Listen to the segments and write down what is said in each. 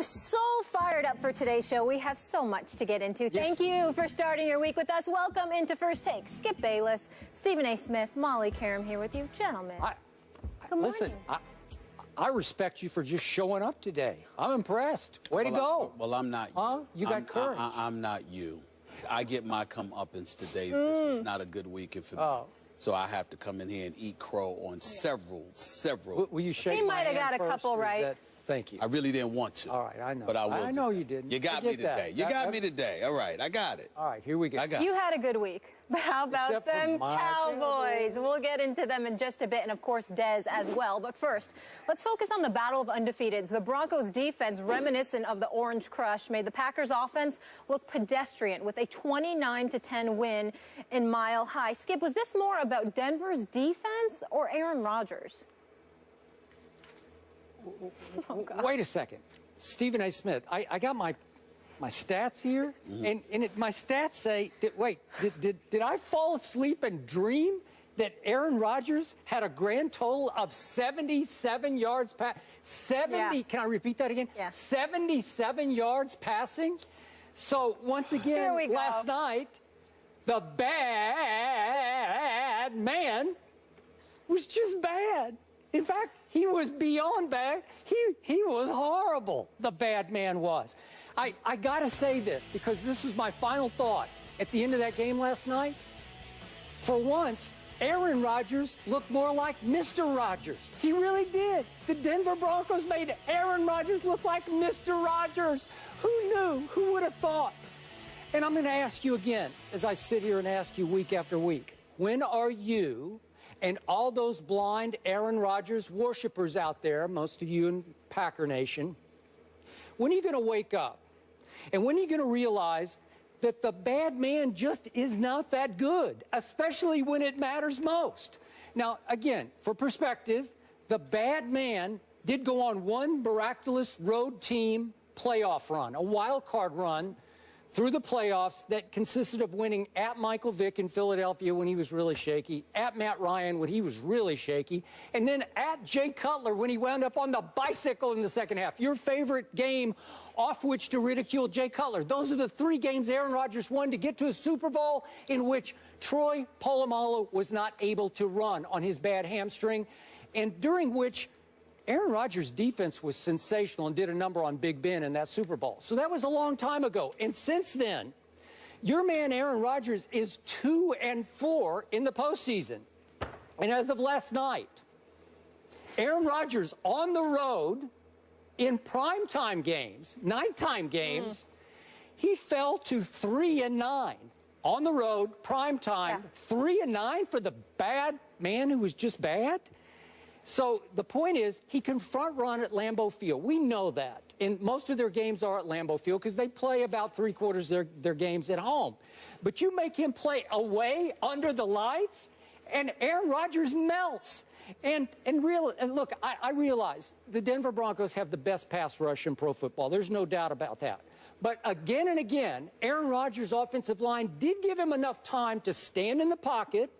So fired up for today's show. We have so much to get into. Thank you for starting your week with us. Welcome into First Take. Skip Bayless, Stephen A. Smith, Molly Karam here with you. Gentlemen, good morning. Listen, I respect you for just showing up today. I'm impressed. Way to go. Well, I'm not you. Huh? You got courage. I'm not you. I get my comeuppance today. This was not a good weekend for me. So I have to come in here and eat crow on several. Will you shake He my might have got hand a first, couple right. Thank you. I really didn't want to. All right, I know. But I will. I know you didn't. You got me today. You got me today. All right, I got it. All right, here we go. I got it. You had a good week. But how about Except for them my Cowboys? We'll get into them in just a bit, and of course, Dez as well. But first, let's focus on the battle of undefeateds. The Broncos defense, reminiscent of the Orange Crush, made the Packers offense look pedestrian with a 29-10 win in Mile High. Skip, was this more about Denver's defense or Aaron Rodgers? Oh, wait a second. Stephen A. Smith, I got my stats here, and my stats say, did I fall asleep and dream that Aaron Rodgers had a grand total of 77 yards can I repeat that again? Yeah. 77 yards passing. So once again, last night, the bad man was just bad. In fact, he was beyond bad. He was horrible, the bad man was. I got to say this because this was my final thought at the end of that game last night. For once, Aaron Rodgers looked more like Mr. Rodgers. He really did. The Denver Broncos made Aaron Rodgers look like Mr. Rodgers. Who knew? Who would have thought? And I'm going to ask you again, as I sit here and ask you week after week, when are you and all those blind Aaron Rodgers worshipers out there, most of you in Packer Nation, when are you going to wake up? And when are you going to realize that the bad man just is not that good, especially when it matters most? Now, again, for perspective, the bad man did go on one miraculous road team playoff run, a wild card run through the playoffs that consisted of winning at Michael Vick in Philadelphia when he was really shaky, at Matt Ryan when he was really shaky, and then at Jay Cutler when he wound up on the bicycle in the second half. Your favorite game off which to ridicule Jay Cutler. Those are the three games Aaron Rodgers won to get to a Super Bowl in which Troy Polamalu was not able to run on his bad hamstring, and during which Aaron Rodgers' defense was sensational and did a number on Big Ben in that Super Bowl. So that was a long time ago. And since then, your man Aaron Rodgers is 2-4 in the postseason. And as of last night, Aaron Rodgers on the road in primetime games, nighttime games, he fell to 3-9 on the road, primetime, 3-9 for the bad man who was just bad. So the point is, he can front run at Lambeau Field. We know that. And most of their games are at Lambeau Field because they play about three-quarters of their games at home. But you make him play away under the lights, and Aaron Rodgers melts. And look, I realize the Denver Broncos have the best pass rush in pro football. There's no doubt about that. But again and again, Aaron Rodgers' offensive line did give him enough time to stand in the pocket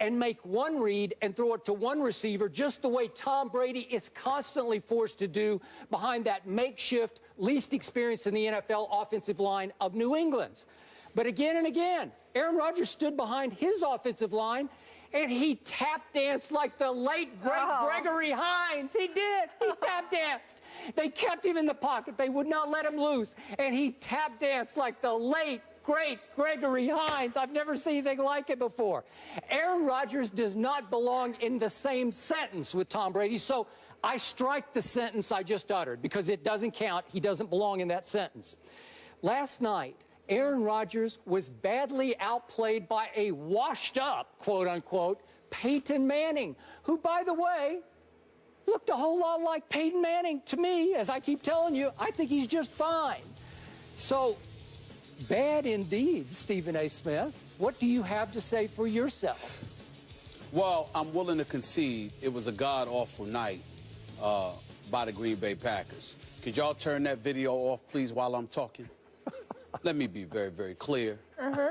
and make one read and throw it to one receiver, just the way Tom Brady is constantly forced to do behind that makeshift, least experienced in the NFL offensive line of New England's. But again and again, Aaron Rodgers stood behind his offensive line, and he tap danced like the late, great Gregory Hines. He did. He tap danced. They kept him in the pocket. They would not let him loose, and he tap danced like the late, great Gregory Hines. I've never seen anything like it before. Aaron Rodgers does not belong in the same sentence with Tom Brady, so I strike the sentence I just uttered because it doesn't count. He doesn't belong in that sentence. Last night, Aaron Rodgers was badly outplayed by a washed-up, quote-unquote, Peyton Manning, who, by the way, looked a whole lot like Peyton Manning to me. As I keep telling you, I think he's just fine. So, bad indeed, Stephen A. Smith. What do you have to say for yourself? Well, I'm willing to concede it was a god-awful night by the Green Bay Packers. Could y'all turn that video off, please, while I'm talking? Let me be very, very clear.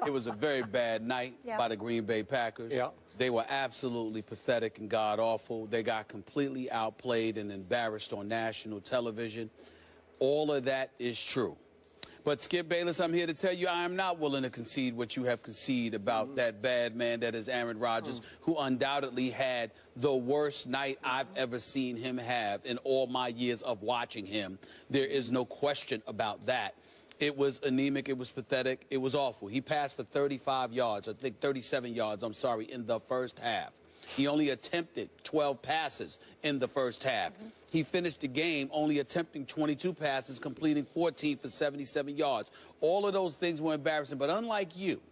It was a very bad night by the Green Bay Packers. They were absolutely pathetic and god-awful. They got completely outplayed and embarrassed on national television. All of that is true. But, Skip Bayless, I'm here to tell you I am not willing to concede what you have conceded about that bad man that is Aaron Rodgers, who undoubtedly had the worst night I've ever seen him have in all my years of watching him. There is no question about that. It was anemic. It was pathetic. It was awful. He passed for 35 yards, I think 37 yards, I'm sorry, in the first half. He only attempted 12 passes in the first half. He finished the game only attempting 22 passes, completing 14 for 77 yards. All of those things were embarrassing, but unlike you,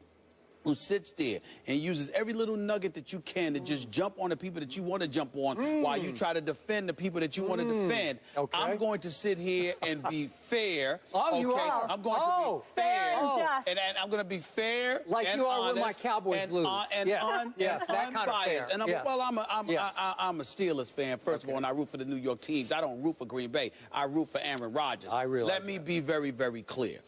who sits there and uses every little nugget that you can to just jump on the people that you want to jump on while you try to defend the people that you want to defend. Okay. I'm going to sit here and be fair. Oh, you are? I'm going to be fair. and just. And I'm going to be fair Like and you are honest when my Cowboys lose. And Yes, that kind of unbiased. fair. And Yes. well, I'm a Steelers fan, first of all, and I root for the New York teams. I don't root for Green Bay. I root for Aaron Rodgers. I realize Let me be very, very clear.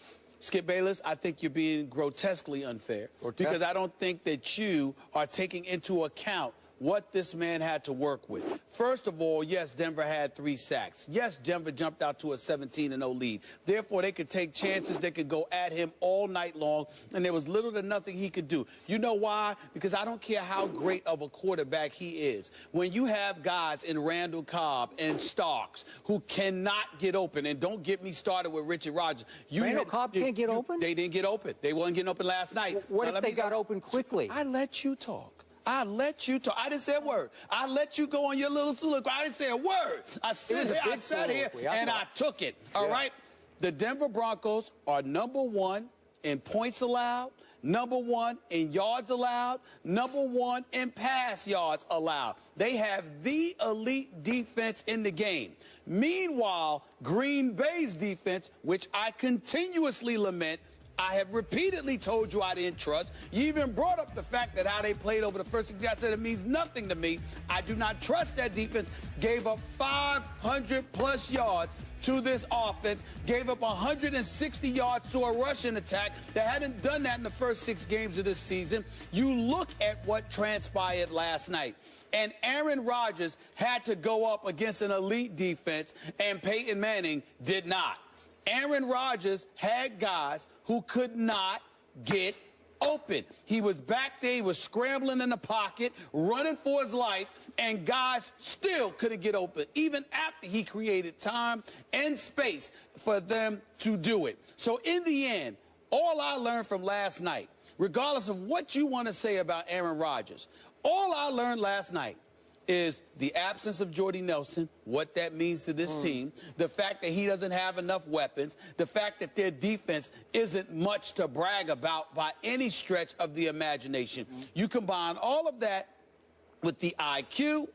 Skip Bayless, I think you're being grotesquely unfair because I don't think that you are taking into account what this man had to work with. First of all, yes, Denver had 3 sacks. Yes, Denver jumped out to a 17-0 lead. Therefore, they could take chances. They could go at him all night long, and there was little to nothing he could do. You know why? Because I don't care how great of a quarterback he is. When you have guys in Randall Cobb and Starks who cannot get open, and don't get me started with Richard Rodgers. Randall Cobb can't get open? They didn't get open. They weren't getting open last night. What if they got open quickly? I let you talk. I let you talk. I didn't say a word. I let you go on your little soliloquy. I didn't say a word. I sat here and I took it. All right? The Denver Broncos are #1 in points allowed, #1 in yards allowed, #1 in pass yards allowed. They have the elite defense in the game. Meanwhile, Green Bay's defense, which I continuously lament, I have repeatedly told you I didn't trust. You even brought up the fact that how they played over the first 6 games. I said it means nothing to me. I do not trust that defense. Gave up 500-plus yards to this offense. Gave up 160 yards to a rushing attack that hadn't done that in the first 6 games of this season. You look at what transpired last night. And Aaron Rodgers had to go up against an elite defense, and Peyton Manning did not. Aaron Rodgers had guys who could not get open. He was back there, he was scrambling in the pocket, running for his life, and guys still couldn't get open, even after he created time and space for them to do it. So in the end, all I learned from last night, regardless of what you want to say about Aaron Rodgers, all I learned last night is the absence of Jordy Nelson, what that means to this team, the fact that he doesn't have enough weapons, the fact that their defense isn't much to brag about by any stretch of the imagination. You combine all of that with the IQ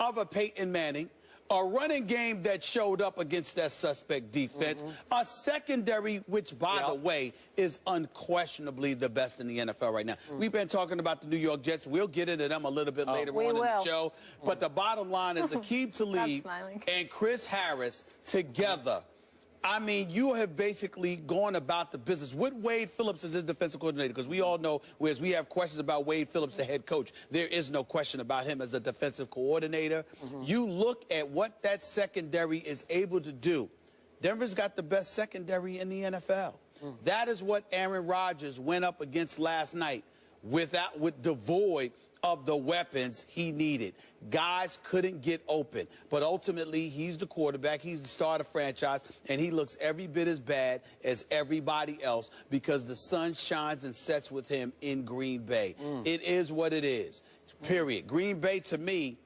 of a Peyton Manning, a running game that showed up against that suspect defense, a secondary which, by the way, is unquestionably the best in the NFL right now. We've been talking about the New York Jets. We'll get into them a little bit later on in the show. But the bottom line is Aqib Talib and Chris Harris together. I mean, you have basically gone about the business with Wade Phillips as his defensive coordinator, because we all know, whereas we have questions about Wade Phillips, the head coach, there is no question about him as a defensive coordinator. You look at what that secondary is able to do. Denver's got the best secondary in the NFL. That is what Aaron Rodgers went up against last night, devoid of the weapons he needed. Guys couldn't get open. But ultimately, he's the quarterback. He's the star of the franchise. And he looks every bit as bad as everybody else because the sun shines and sets with him in Green Bay. It is what it is, period. Green Bay, to me,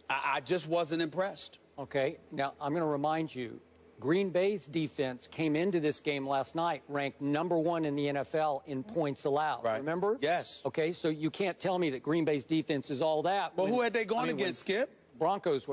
I just wasn't impressed. Okay. Now, I'm going to remind you, Green Bay's defense came into this game last night ranked #1 in the NFL in points allowed. Right. Remember? Yes. Okay, so you can't tell me that Green Bay's defense is all that. Well, who had they gone against, Skip? Broncos.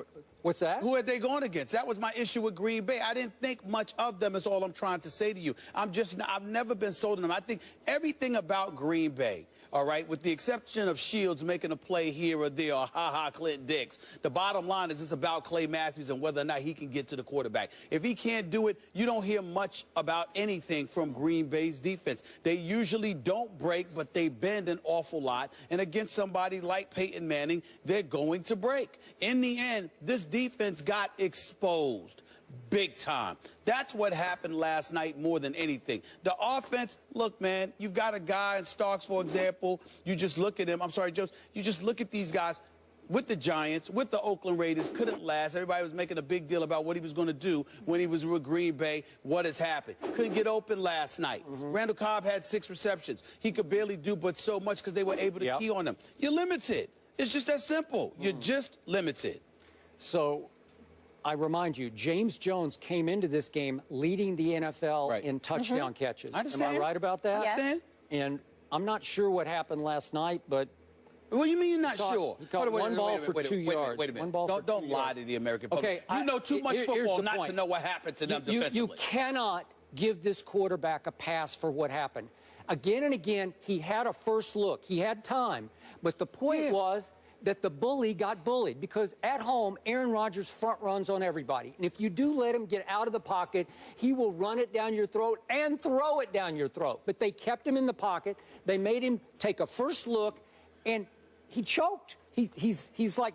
What's that? Who had they gone against? That was my issue with Green Bay. I didn't think much of them is all I'm trying to say to you. I've never been sold on them. I think everything about Green Bay, all right, with the exception of Shields making a play here or there, or ha-ha Clint Dix, the bottom line is it's about Clay Matthews and whether or not he can get to the quarterback. If he can't do it, you don't hear much about anything from Green Bay's defense. They usually don't break, but they bend an awful lot. And against somebody like Peyton Manning, they're going to break. In the end, this defense got exposed big time. That's what happened last night more than anything. The offense, look, man, you've got a guy in Starks, for example. You just look at him. I'm sorry, Joe. You just look at these guys. With the Giants, with the Oakland Raiders, couldn't last. Everybody was making a big deal about what he was going to do when he was with Green Bay. What has happened? Couldn't get open last night. Randall Cobb had 6 receptions. He could barely do but so much because they were able to key on him. You're limited. It's just that simple. You're just limited. So I remind you, James Jones came into this game leading the NFL in touchdown catches. I understand. Am I right about that? I understand. And I'm not sure what happened last night, but... What do you mean you're not sure? He caught one ball for 2 yards. Wait a minute. Don't lie to the American public. Okay, you know too much football not to know what happened to them defensively. You cannot give this quarterback a pass for what happened. Again and again, he had a first look. He had time. But the point was that the bully got bullied because at home, Aaron Rodgers front runs on everybody. And if you do let him get out of the pocket, he will run it down your throat and throw it down your throat. But they kept him in the pocket. They made him take a first look, and he choked. He's like,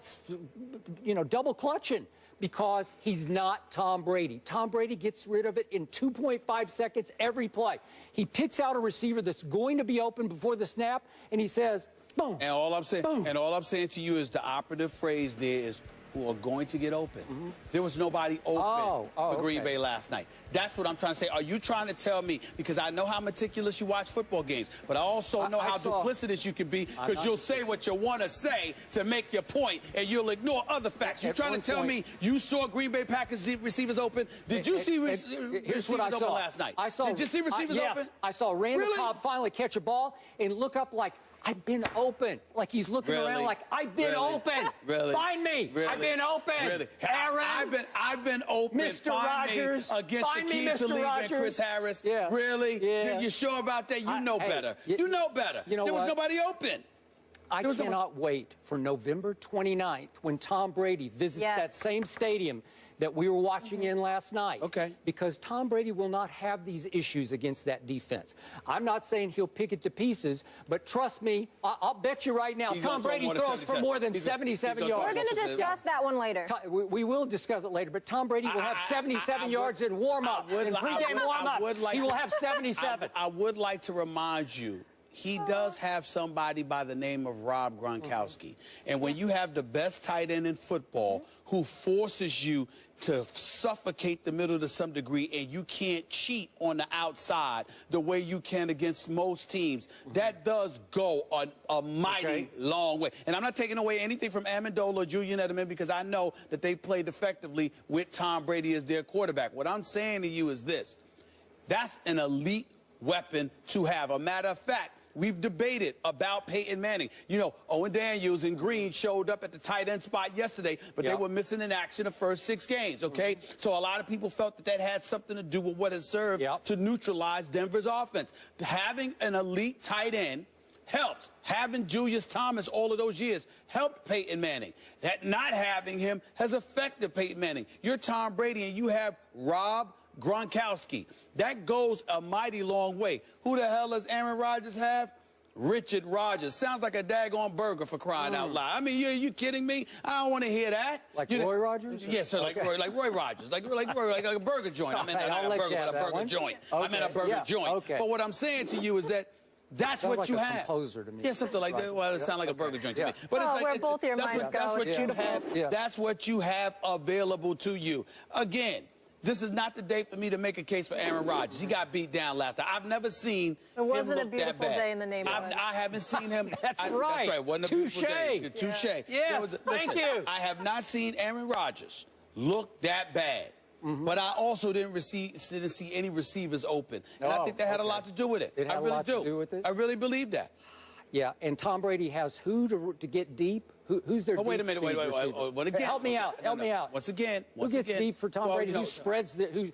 you know, double clutching because he's not Tom Brady. Tom Brady gets rid of it in 2.5 seconds every play. He picks out a receiver that's going to be open before the snap, and he says, boom. And all I'm saying, boom. and all I'm saying to you is the operative phrase there is who are going to get open. There was nobody open for Green Bay last night. That's what I'm trying to say. Are you trying to tell me, because I know how meticulous you watch football games, but I also know how duplicitous you can be, because you'll say what you want to say to make your point, and you'll ignore other facts. You're trying to tell me you saw Green Bay Packers receivers open? Did you see receivers open last night? Did you see receivers open? Yes, I saw Randall Cobb finally catch a ball and look up like, I've been open. Like he's looking around like, I've been open. Find me. I've been open. Aaron. I've been open. Mr. Rogers. Against Akeem Talib and Chris Harris. Really? You sure about that? You know better. You know better. You know there was nobody open. I cannot wait for November 29th when Tom Brady visits that same stadium that we were watching in last night. Because Tom Brady will not have these issues against that defense. I'm not saying he'll pick it to pieces, but trust me, I'll bet you right now, Tom Brady throws for more than 77 yards. We're going to discuss that one later. We will discuss it later, but Tom Brady will have 77 yards in warm-ups, in pregame warm-ups. He will have 77. I would like to remind you, he does have somebody by the name of Rob Gronkowski. And when you have the best tight end in football who forces you to suffocate the middle to some degree, and you can't cheat on the outside the way you can against most teams, that does go a mighty long way. And I'm not taking away anything from Amendola or Julian Edelman, because I know that they played effectively with Tom Brady as their quarterback. What I'm saying to you is this. That's an elite weapon to have. A matter of fact, we've debated about Peyton Manning. You know, Owen Daniels and Green showed up at the tight end spot yesterday, but they were missing in action the first 6 games, So a lot of people felt that had something to do with what has served to neutralize Denver's offense. Having an elite tight end helps. Having Julius Thomas all of those years helped Peyton Manning. That not having him has affected Peyton Manning. You're Tom Brady, and you have Rob Gronkowski. That goes a mighty long way. Who the hell does Aaron Rodgers have? Richard Rodgers. Sounds like a daggone burger, for crying out loud. I mean, are you kidding me? I don't want to hear that. Like Roy Rodgers? Yes, sir, like Roy Rodgers. Like a burger joint. I meant a burger joint. I meant a burger joint. But what I'm saying to you is that that's what like you a have. Composer to me. Yeah, something like that. Well, it sounds like a burger joint to me. But well, it's like, where both your minds that's go. what you have. That's what you have available to you. Again, this is not the day for me to make a case for Aaron Rodgers. He got beat down last time. I've never seen him look that bad. It wasn't a beautiful day in the neighborhood. I haven't seen him. That's right. Wasn't a beautiful day. Touche. Yes, thank you. I have not seen Aaron Rodgers look that bad. But I also didn't see any receivers open. And I think that had a lot to do with it. It had I really a lot to do with it? I really believe that. Yeah, and Tom Brady has who to get deep? Who's their deep? Wait a minute, wait. Again, help me out. Help me out. Once again. Who gets deep for Tom Brady? Who spreads the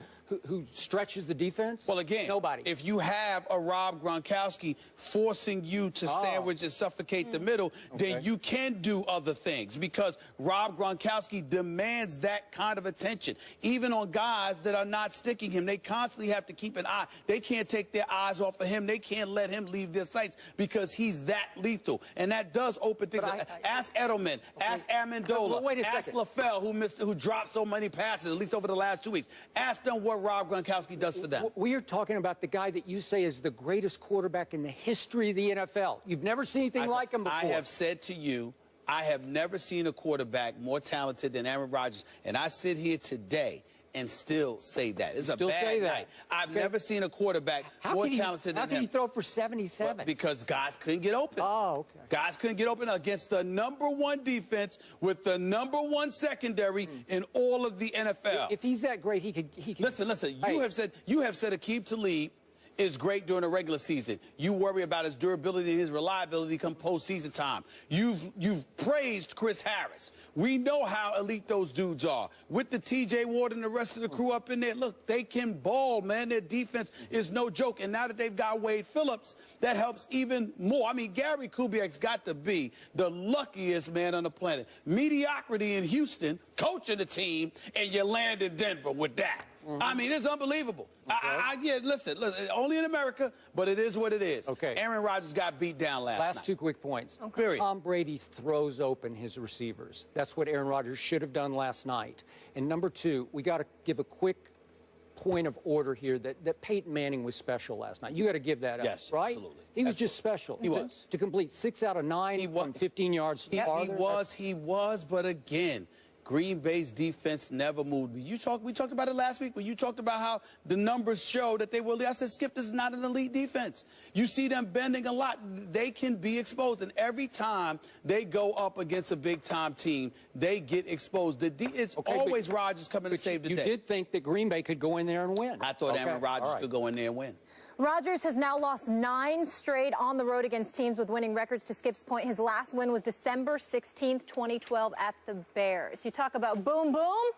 who stretches the defense? Well, again, nobody. If you have a Rob Gronkowski forcing you to sandwich and suffocate the middle, then you can do other things because Rob Gronkowski demands that kind of attention. Even on guys that are not sticking him, they constantly have to keep an eye. They can't take their eyes off of him. They can't let him leave their sights because he's that lethal. And that does open things up. Ask Edelman, ask Amendola, ask LaFell, who dropped so many passes, at least over the last 2 weeks. Ask them what Rob Gronkowski does for them. We are talking about the guy that you say is the greatest quarterback in the history of the NFL. You've never seen anything like him before. I have said to you, I have never seen a quarterback more talented than Aaron Rodgers, and I sit here today and still say that. It's a bad night. I've never seen a quarterback more talented than him. How can he throw for 77? Well, because guys couldn't get open. Oh, okay. Guys couldn't get open against the #1 defense with the #1 secondary in all of the NFL. If he's that great, he could. Listen. You have said Aqib Talib is great during the regular season. You worry about his durability and his reliability come postseason time. You've praised Chris Harris. We know how elite those dudes are. With the TJ Ward and the rest of the crew up in there, look, they can ball, man. Their defense is no joke. And now that they've got Wade Phillips, that helps even more. I mean, Gary Kubiak's got to be the luckiest man on the planet. Mediocrity in Houston, coaching the team, and you land in Denver with that. I mean, it's unbelievable. Yeah, listen, only in America, but it is what it is. Okay. Aaron Rodgers got beat down last night. Last 2 quick points. Period. Tom Brady throws open his receivers. That's what Aaron Rodgers should have done last night. And number 2, we got to give a quick point of order here that Peyton Manning was special last night. You got to give that up, yes, right? Absolutely. He was just special. He was. To complete 6 out of 9 from 15 yards farther. He was, but again, Green Bay's defense never moved. We talked about it last week when you talked about how the numbers show that they will. I said, Skip, this is not an elite defense. You see them bending a lot. They can be exposed. And every time they go up against a big-time team, they get exposed. It's always Rodgers coming to save the day. You did think that Green Bay could go in there and win. I thought Aaron Rodgers could go in there and win. Rodgers has now lost 9 straight on the road against teams with winning records. To Skip's point, his last win was December 16th, 2012 at the Bears. You talk about boom, boom.